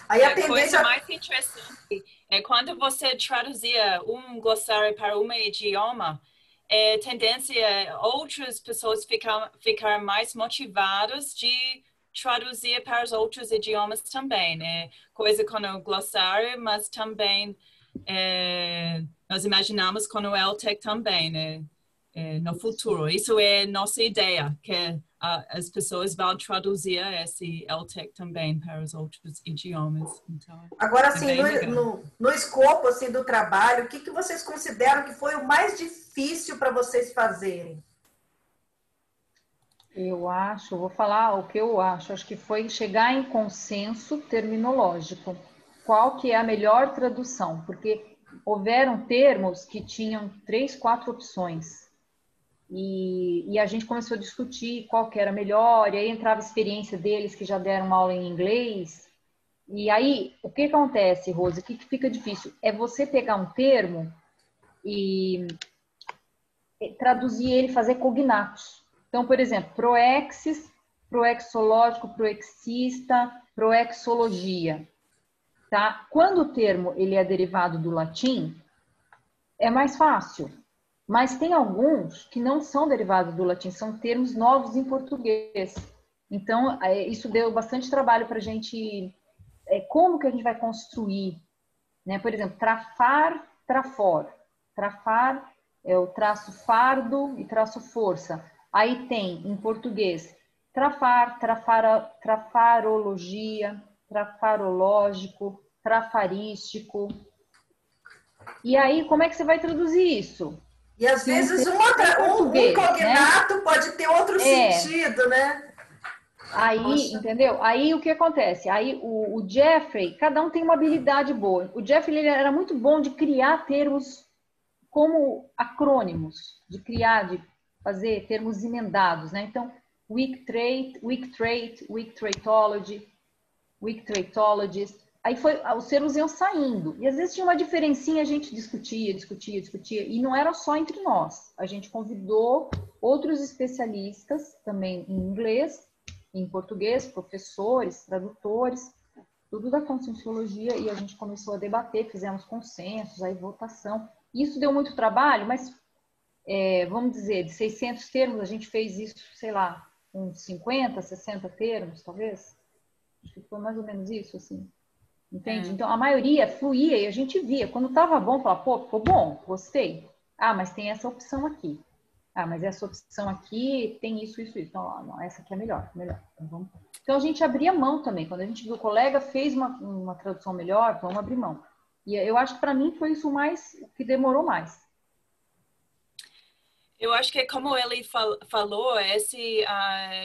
Aí a coisa mais interessante é quando você traduzia um glossário para um idioma, tendência é outras pessoas ficar mais motivadas de traduzir para os outros idiomas também, né? Coisa com o glossário, mas também nós imaginamos com o LTEC também, né? No futuro. Isso é nossa ideia, que as pessoas vão traduzir esse LTEC também para os outros idiomas. Então, agora, assim, no escopo assim, do trabalho, o que vocês consideram que foi o mais difícil para vocês fazerem? Vou falar o que eu acho que foi chegar em consenso terminológico. Qual que é a melhor tradução? Porque houveram termos que tinham 3, 4 opções. E a gente começou a discutir qual que era melhor, e aí entrava a experiência deles que já deram aula em inglês. E aí, o que acontece, Rose? O que fica difícil? É você pegar um termo e traduzir ele, fazer cognatos. Então, por exemplo, proexis, proexológico, proexista, proexologia. Tá? Quando o termo ele é derivado do latim, é mais fácil. Mas tem alguns que não são derivados do latim, são termos novos em português. Então, isso deu bastante trabalho para a gente... como que a gente vai construir? Né? Por exemplo, trafar, trafor. Trafar é o traço fardo e traço força. Aí tem, em português, trafar, trafarologia, trafarológico, trafarístico. E aí, como é que você vai traduzir isso? E às vezes um cognato, né? Pode ter outro sentido, né? Aí, entendeu? Aí o que acontece? Aí o Jeffrey, cada um tem uma habilidade boa. O Jeffrey ele era muito bom de criar termos como acrônimos, de fazer termos emendados, né? Então, weak trait, weak traitology, weak traitologist. Aí os termos iam saindo. E às vezes tinha uma diferencinha, a gente discutia. E não era só entre nós. A gente convidou outros especialistas, também em inglês, em português, professores, tradutores, tudo da conscienciologia, e a gente começou a debater, fizemos consensos, aí votação. Isso deu muito trabalho, mas, vamos dizer, de 600 termos, a gente fez isso, sei lá, uns 50, 60 termos, talvez. Acho que foi mais ou menos isso, assim. Entende? Então, a maioria fluía e a gente via. Quando estava bom, falava, pô, ficou bom, gostei. Ah, mas tem essa opção aqui. Ah, mas essa opção aqui tem isso. Então, não, essa aqui é melhor. Então, a gente abria mão também. Quando a gente viu o colega fez uma tradução melhor, vamos abrir mão. E eu acho que para mim foi isso que demorou mais. Eu acho que é como ele falou,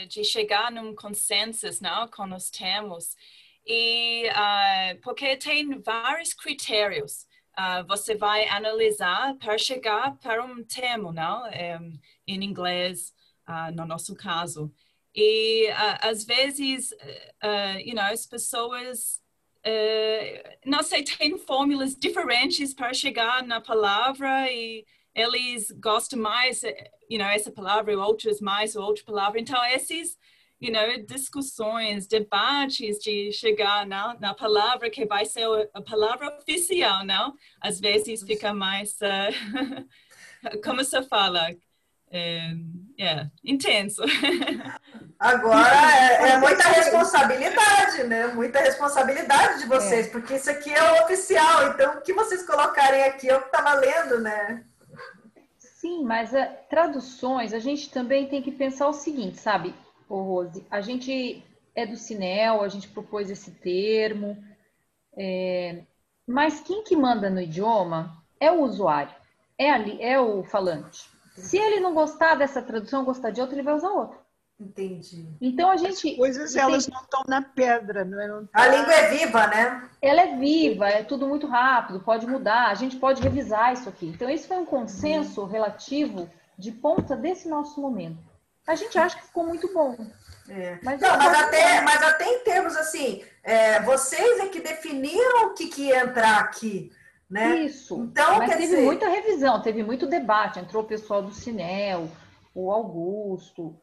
de chegar num consenso, não, com os termos. E porque tem vários critérios. Você vai analisar para chegar para um termo, não? Em inglês, no nosso caso. E às vezes, as pessoas, não sei, têm fórmulas diferentes para chegar na palavra e eles gostam mais, essa palavra e outros mais outra palavra. Então, esses discussões, debates de chegar na palavra que vai ser a palavra oficial, não? Às vezes fica mais, como se fala, intenso. Agora é muita responsabilidade, né? Muita responsabilidade de vocês, porque isso aqui é o oficial, então o que vocês colocarem aqui é o que está valendo, né? Sim, mas traduções, a gente também tem que pensar o seguinte, sabe? Ô, Rose, a gente é do Cinel, a gente propôs esse termo, mas quem que manda no idioma é o usuário, é o falante. Se ele não gostar dessa tradução, gostar de outra, ele vai usar outra. Entendi. Então a gente... As coisas, elas não estão na pedra, não é? Não tá... A língua é viva, né? Ela é viva, é tudo muito rápido, pode mudar, a gente pode revisar isso aqui. Então esse foi um consenso relativo de ponta desse nosso momento. A gente acha que ficou muito bom. Mas até em termos assim, vocês é que definiram o que ia entrar aqui, né? Isso. Então, mas teve muita revisão, teve muito debate. Entrou o pessoal do Cinel, o Augusto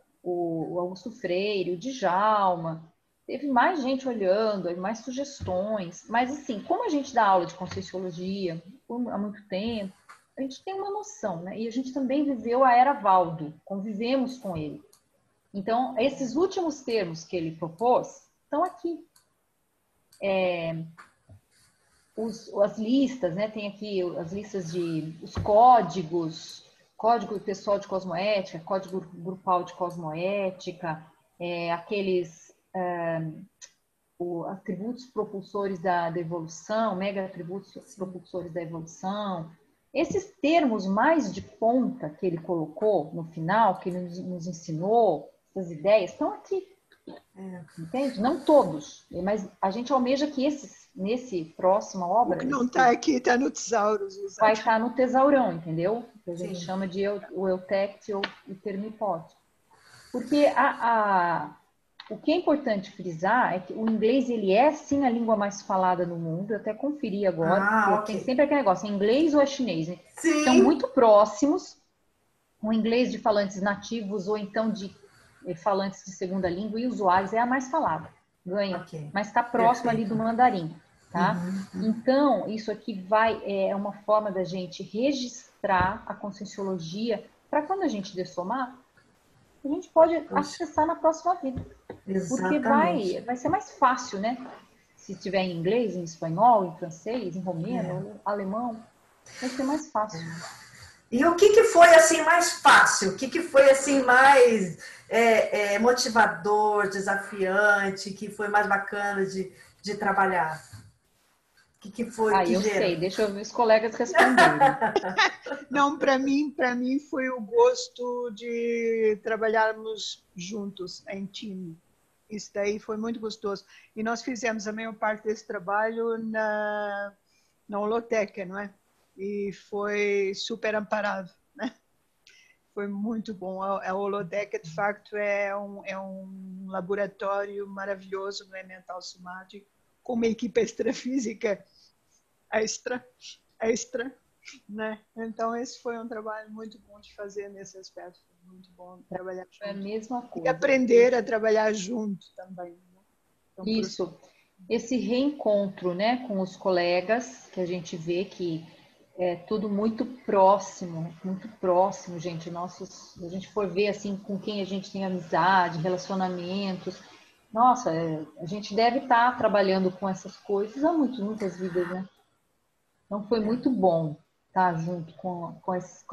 Freire, o Djalma. Teve mais gente olhando, mais sugestões. Mas assim, como a gente dá aula de Conscienciologia há muito tempo, a gente tem uma noção, né? E a gente também viveu a era Valdo, convivemos com ele. Então, esses últimos termos que ele propôs estão aqui. As listas, né? Tem aqui as listas os códigos, código pessoal de cosmoética, código grupal de cosmoética, aqueles atributos propulsores da evolução, mega atributos propulsores da evolução. Esses termos mais de ponta que ele colocou no final, que ele nos ensinou, essas ideias, estão aqui. Entende? Não todos, mas a gente almeja que nesse próxima obra... O que não está aqui está no Tesauros. Vai estar no tesaurão, entendeu? Que a gente chama de o eutect ou o termipote. Porque o que é importante frisar é que o inglês, ele é sim a língua mais falada no mundo. Eu até conferi agora, porque tem sempre aquele negócio, é inglês ou é chinês, né? São muito próximos. O inglês de falantes nativos ou então de falantes de segunda língua e usuários é a mais falada. Ganha, mas está próximo ali do mandarim, tá? Então, isso aqui é uma forma da gente registrar a conscienciologia para quando a gente dessomar, a gente pode acessar na próxima vida. Exatamente. Porque vai ser mais fácil, né? Se tiver em inglês, em espanhol, em francês, em romeno, alemão, vai ser mais fácil. E o que foi assim mais fácil? O que foi assim mais motivador, desafiante, que foi mais bacana de de trabalhar? O que foi que eu gerou? sei, deixa eu ver os colegas responderem. Não, para mim foi o gosto de trabalharmos juntos, em time. Isso daí foi muito gostoso. E nós fizemos a maior parte desse trabalho na holoteca, não é? E foi super amparado, né? Foi muito bom. A holoteca, de facto, é um laboratório maravilhoso no mental somático, com uma equipe extrafísica extra, né? Então, esse foi um trabalho muito bom de fazer nesse aspecto. Foi muito bom trabalhar junto. É a mesma coisa. E aprender a trabalhar junto também. Né? Então, isso. Esse reencontro, né, com os colegas, que a gente vê que é tudo muito próximo, gente. Se a gente for ver assim com quem a gente tem amizade, relacionamentos, nossa, a gente deve estar trabalhando com essas coisas há muitas vidas, né? Então foi muito bom estar junto com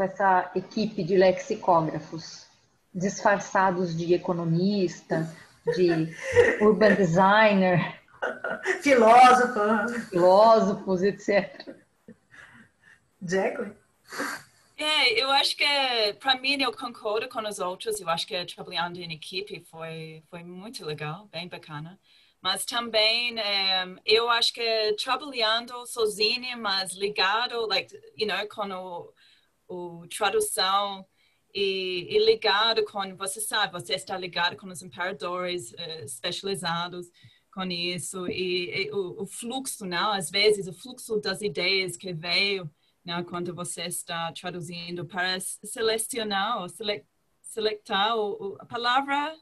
essa equipe de lexicógrafos, disfarçados de economista, de urban designer, filósofos, etc. Jacqueline? Eu acho que, para mim, eu concordo com os outros. Eu acho que trabalhando em equipe foi muito legal, bem bacana. Mas também, eu acho que trabalhando sozinha, mas ligado, com o tradução e ligado com, você sabe, você está ligado com os imperadores especializados com isso. E o fluxo, não? Às vezes, o fluxo das ideias que veio, não, quando você está traduzindo para selecionar ou selectar a palavra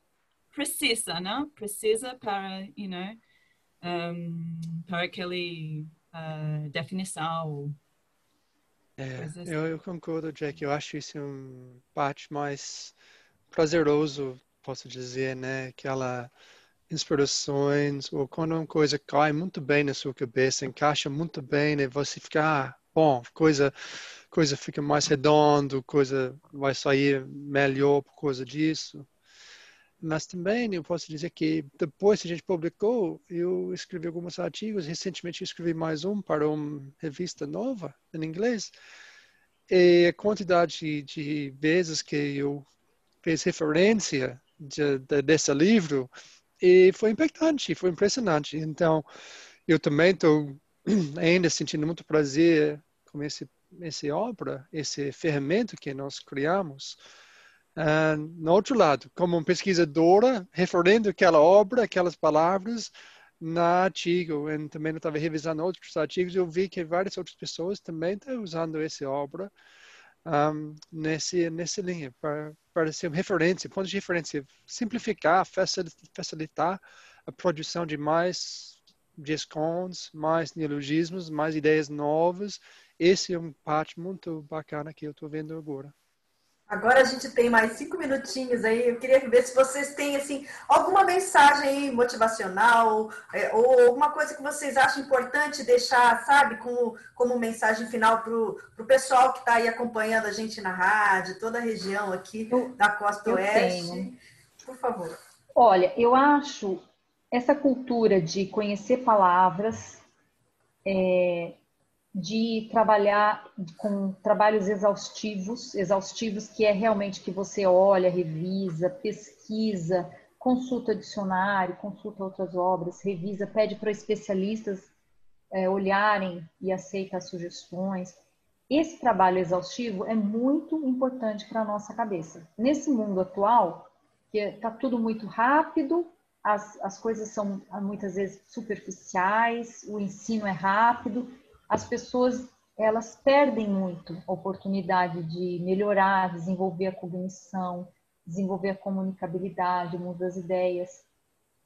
precisa, não? Precisa para, para aquele definição. Eu concordo, Jack. Eu acho isso um parte mais prazeroso, posso dizer, né? Aquela inspirações, ou quando uma coisa cai muito bem na sua cabeça, encaixa muito bem, e você fica, bom, coisa fica mais redondo, coisa vai sair melhor por causa disso. Mas também eu posso dizer que depois que a gente publicou, eu escrevi alguns artigos, recentemente eu escrevi mais um para uma revista nova, em inglês, e a quantidade de vezes que eu fiz referência desse livro, e foi impactante, foi impressionante. Então, eu também estou ainda sentindo muito prazer com essa obra, esse ferramenta que nós criamos. No outro lado, como uma pesquisadora, referendo aquela obra, aquelas palavras, na artigo, e também eu estava revisando outros artigos, eu vi que várias outras pessoas também estão usando essa obra nessa linha, para ser uma referência, ponto de referência, simplificar, facilitar a produção de mais descontos, mais neologismos, mais ideias novas. Esse é uma parte muito bacana que eu estou vendo agora. Agora a gente tem mais 5 minutinhos aí. Eu queria ver se vocês têm assim, alguma mensagem aí motivacional ou alguma coisa que vocês acham importante deixar, sabe, como mensagem final para o pessoal que está aí acompanhando a gente na rádio, toda a região aqui da Costa Oeste. Tenho. Por favor. Olha, eu acho essa cultura de conhecer palavras, de trabalhar com trabalhos exaustivos que é realmente que você olha, revisa, pesquisa, consulta dicionário, consulta outras obras, revisa, pede para especialistas olharem e aceita as sugestões. Esse trabalho exaustivo é muito importante para a nossa cabeça. Nesse mundo atual, que está tudo muito rápido, as coisas são muitas vezes superficiais, o ensino é rápido, as pessoas elas perdem muito a oportunidade de melhorar, desenvolver a cognição, desenvolver a comunicabilidade, o mundo das ideias.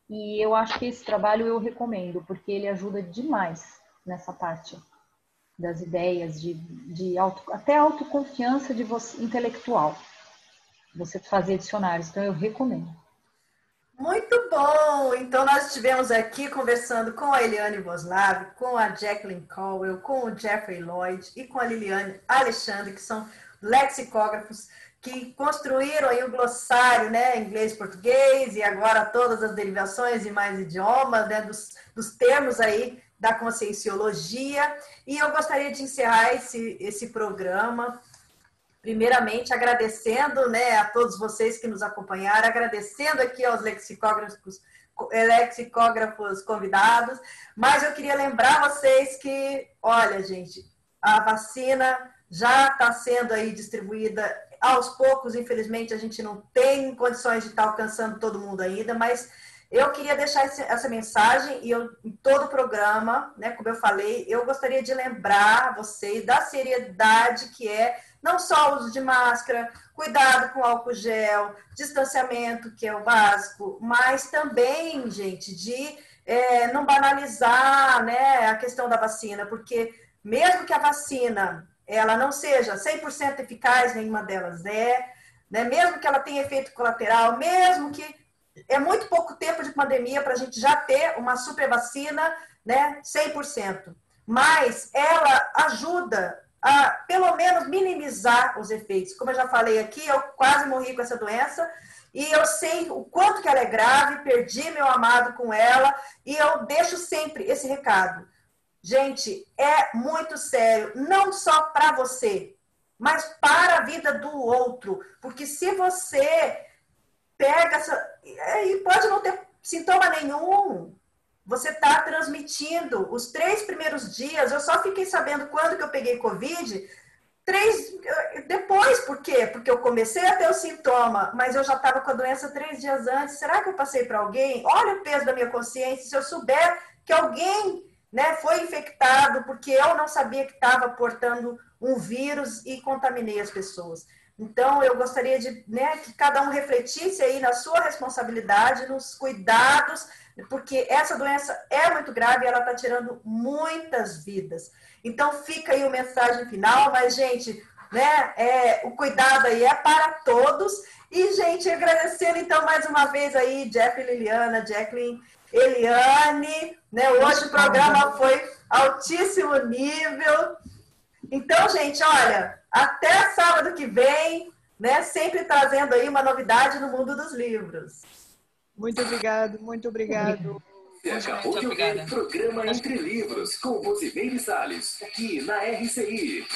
E eu acho que esse trabalho eu recomendo, porque ele ajuda demais nessa parte das ideias, até autoconfiança de você, intelectual, você fazer dicionários. Então eu recomendo. Muito bom! Então, nós estivemos aqui conversando com a Eliane Voslav, com a Jacqueline Caldwell, com o Jeffrey Lloyd e com a Liliane Alexandre, que são lexicógrafos que construíram aí o glossário, né, inglês, português e agora todas as derivações e mais idiomas, né, dos termos aí da conscienciologia. E eu gostaria de encerrar esse programa primeiramente agradecendo, né, a todos vocês que nos acompanharam, agradecendo aqui aos lexicógrafos convidados, mas eu queria lembrar vocês que, olha, gente, a vacina já está sendo aí distribuída aos poucos, infelizmente a gente não tem condições de estar alcançando todo mundo ainda, mas eu queria deixar essa mensagem e em todo o programa, né, como eu falei, eu gostaria de lembrar vocês da seriedade que é não só o uso de máscara, cuidado com álcool gel, distanciamento, que é o básico, mas também, gente, de não banalizar, né, a questão da vacina, porque mesmo que a vacina ela não seja 100% eficaz, nenhuma delas né, mesmo que ela tenha efeito colateral, mesmo que é muito pouco tempo de pandemia para a gente já ter uma super vacina, né, 100%, mas ela ajuda a, pelo menos, minimizar os efeitos. Como eu já falei aqui, eu quase morri com essa doença e eu sei o quanto que ela é grave, perdi meu amado com ela e eu deixo sempre esse recado. Gente, é muito sério, não só para você, mas para a vida do outro, porque se você pega e pode não ter sintoma nenhum, você está transmitindo. Os 3 primeiros dias, eu só fiquei sabendo quando que eu peguei Covid, depois, por quê? Porque eu comecei a ter o sintoma, mas eu já estava com a doença 3 dias antes. Será que eu passei para alguém? Olha o peso da minha consciência, se eu souber que alguém, né, foi infectado, porque eu não sabia que estava portando um vírus e contaminei as pessoas. Então, eu gostaria de, né, que cada um refletisse aí na sua responsabilidade, nos cuidados, porque essa doença é muito grave e ela está tirando muitas vidas. Então, fica aí a mensagem final, mas, gente, né, o cuidado aí é para todos. E, gente, agradecendo, então, mais uma vez aí, Jeff, Liliana, Jacqueline, Eliane, né, hoje o programa foi altíssimo nível. Então, gente, olha, até sábado que vem, né, sempre trazendo aí uma novidade no mundo dos livros. Muito obrigado, muito obrigado. Você acabou de ouvir o programa Entre Livros, com Rosimeire Salles, aqui na RCI.